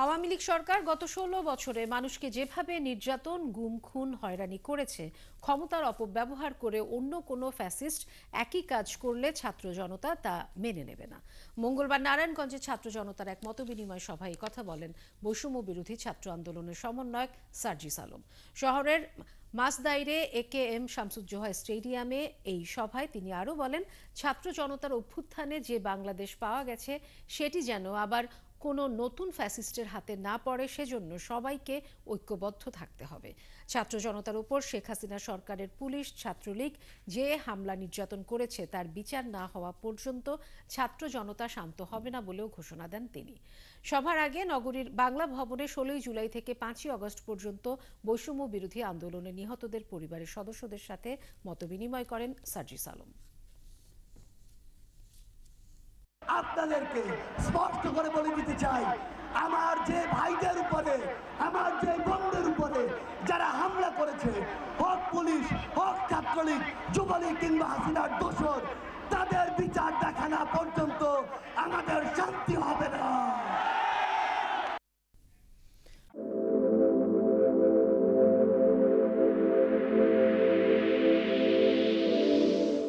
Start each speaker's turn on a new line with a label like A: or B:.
A: আওয়ামী লীগ সরকার গত ১৬ বছরে মানুষকে যেভাবে নির্যাতন, গুম, খুন, হয়রানি করেছে, ক্ষমতার অপব্যবহার করে অন্য কোনো ফ্যাসিস্ট একই কাজ করলে ছাত্র জনতা তা মেনে নেবে না। মঙ্গলবার নারায়ণগঞ্জে ছাত্র জনতার এক মতবিনিময় সভায় কথা বলেন বৈষম্য বিরোধী ছাত্র আন্দোলনের সমন্বয়ক সার্জিস আলম। শহরের মাসদাইরে একেএম শামসুজ্জোহা স্টেডিয়ামে এই সভায় তিনি আরও বলেন, ছাত্র জনতার অভ্যুত্থানে যে বাংলাদেশ পাওয়া গেছে সেটি যেন আবার কোনো নতুন ফ্যাসিস্টের হাতে না পড়ে, সেজন্য সবাইকে ঐক্যবদ্ধ থাকতে হবে। ছাত্র জনতার উপর শেখ হাসিনা সরকারের পুলিশ, ছাত্রলীগ যে হামলা নির্যাতন করেছে তার বিচার না হওয়া পর্যন্ত ছাত্র জনতা শান্ত হবে না বলেও ঘোষণা দেন তিনি। সভার আগে নগরীর বাংলা ভবনে ১৬ জুলাই থেকে ৫ই আগস্ট পর্যন্ত বৈষম্য বিরোধী আন্দোলনে নিহতদের পরিবারের সদস্যদের সাথে মতবিনিময় করেন সার্জিস আলম।
B: আপনাদেরকে স্পষ্ট করে বলে দিতে চাই, আমার যে ভাইদের উপরে, আমার যে বোনদের উপরে যারা হামলা করেছে, হোক পুলিশ, হোক ছাত্রলীগ, যুবলীগ কিংবা হাসিনার দোসর, তাদের বিচার দেখা না পর্যন্ত আমাদের শান্তি